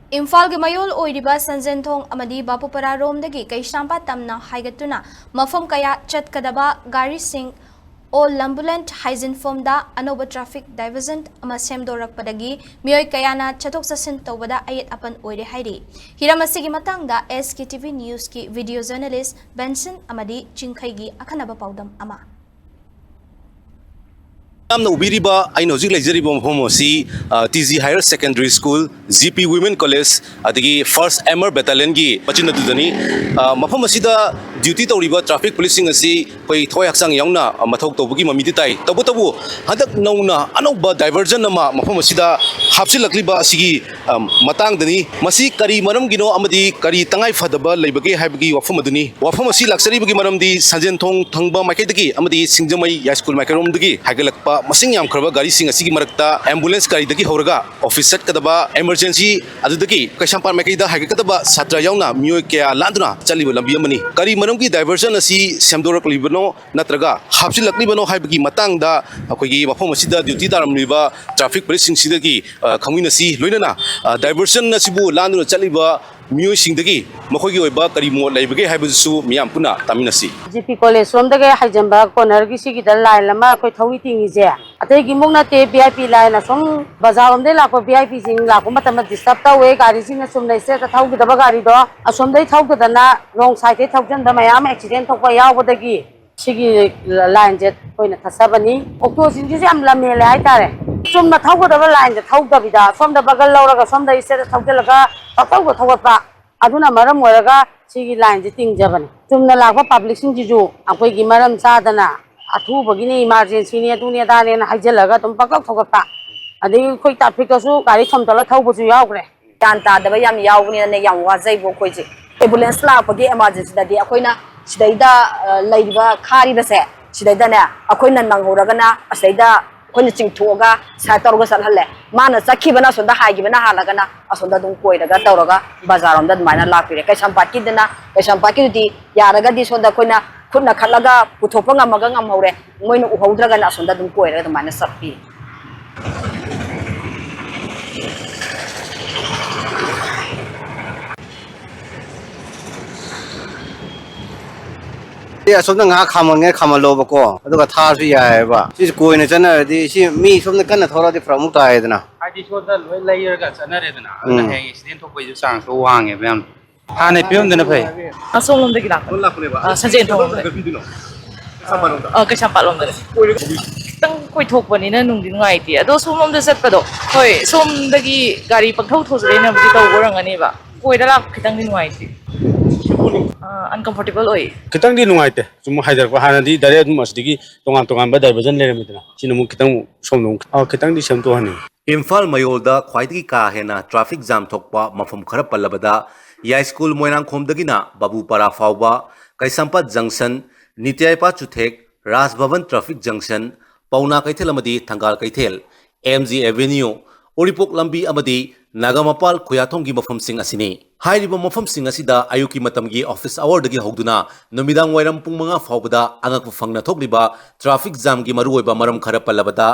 Imphal gi mayol oiriba sanjenthong amadi bapupara romdagi kaisamba tamna haigatuna mafam kaya chatkadaba gari sing all ambulance hygiene formda anoba traffic diversion ama semdorakpadagi miyoi kayana chathok Chatsin Toubada Ayet-Apan Oire hairi hiramasigi matangda SKTV news ki video journalist Benson amadi chingkhaigi akhanaba paudam ama Namna ubiriba ay nozik lejeriba mafom si TZ Higher Secondary School, GP Women College, adigi First Air Battalion gi machin nadudani mafom asida duty tawriba traffic policing asi koi thoi haksang yaungna mathok tobugi mamidi tai tabu hadak nauna anoba diversion nama mafom asida hapsilakliba asigi matang dani masi kari maram gino amadi kari tangai fadaba leibage haibagi wafom aduni wafom asi laksari bagi maram di sanjenthong thangba maikaidagi amadi singjamai high school maikarom dagi hagalakpa masing yam khraba gari sing asigi marakta ambulance gari dagi horaga office set kadaba emergency adudagi kaisampar maikaida hagadaba satra yauna miyoi kya landuna chaliba lambi amani kari maram gi diversion asi semdoraklibano natraga hapsilaklibono haibagi matangda akoigi mafom asida duty taramliba traffic policing sidagi khamuinasi loinana diversion asibu landuna chaliba miyoi singdagi makogi oiba kari mo laibage haibasu miyam puna taminasi GP college somdage haijamba corner gi sigi da line lama koi thawi tingi je atei gi mongna te VIP line na som bazar omde la ko VIP sing la ko matam disturb ta we gari sing na som nei se ta thau gi da gari do asom dei thau da na wrong side te thau jan da mayam accident thok pa yaw bodagi sigi line je koi na thasabani okto sing ji am la me le ai tare som na thau da line je thau da bida som da bagal lauraga som dei se thau da laga thau ko thau pa aduna maram moraga sigi line je ting jabani chumna lakpa public sing ji ju akoi gi maram sadana athu bagini emergency ni atu ni da ne haijalaga tum pakak thogapa adi khoi traffic su gari somtala thaubu su yaugre tan ta da yam yaugni ne yam wa jai bo khoi ji ambulance la pagi emergency da di akoina sidaida laiba khari da se sidaida ne akoina nanghoraga na asaida akoina chingthoga sa torga salhalle mana chakhibana sonda haigibana halagana asonda dum koiraga tawraga bazarom da maina lapire kai sampaki di yaraga di sonda koina khutna khalaga puthopa ngamaga ngamhore moina uhaudraga na sonda dum koiraga da maina sappi ya somna nga khamalo bako aduga thar su ya ba si koi na chana di si mi somna kan thora di from ta edna adi so da loi layer ga chana re dna na he accident thok bai sang so wang e bam ha ne pyom dna phai asom lom dagi lak sanjenthong ka champa lom da tang koi thok bani na nung din ngai ti ado som lom da sat pado hoi som dagi gari pakthau thosre na bi taw gorang ani ba koi da lak khitang din ngai ti uncomfortable oi kitang di nungaite sum haidar ko hanadi dare masdigi tongan ba diversion le remidna sinamu kitang somnu kitang di semto hani Imphal mayolda khwaidagi ka hena traffic jam thokpa mafam khara pallabada ya school moirang khomdagina babu para fawba kaisampat junction nityaipa chuthek Raj Bhavan traffic junction pauna kaithel amadi thangal kaithel MG avenue oripok lambi amadi nagamapal khoyathonggi mafam sing asini hairiba mafam sing asida ayuki matamgi office hour dagi hogduna numidang wairam pung manga fawbada angak fangna thokliba traffic jam gi maruoiba maram khara pallabada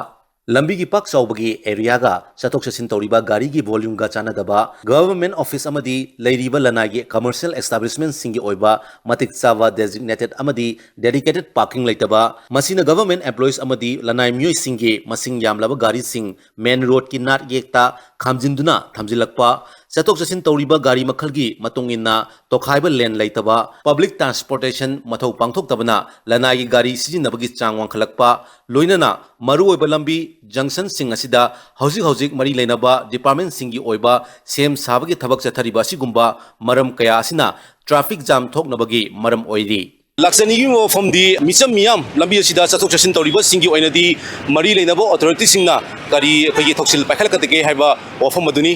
lambi gi pak chawbagi area ga Chathok Chatsin tawriba gari gi volume ga chana daba government office amadi leiriba lana gi commercial establishment singi oiba matik chawa designated amadi dedicated parking laitaba masina government employees amadi lanai myoi singi masing yamlaba gari sing main road ki nat yekta khamjinduna thamjilakpa Chathok Chatsin tawriba gari makhalgi matungina tokhaiba lane laitaba public transportation mathau pangthok tabana lanai gi gari sijinabagi changwang khalakpa loinana maru oiba lambi junction sing asida hojik mari leinaba department singi oiba sem sabagi thabak chathariba sigumba maram kaya asina traffic jam thoknabagi maram oidi Laksani gi mo from the misam miyam lambi asida Chathok Chatsin tawriba singi oinadi mari leinaba authority singna gari khagi thoksil pakhal katege haiba ofam maduni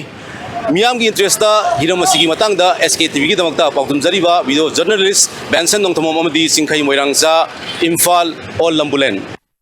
Miyam gi interest da hiram asigi matangda SKTV gi damakta paudum jariba video journalist Benson nongthomom amadi singkhai moirangsa Imphal all lambulen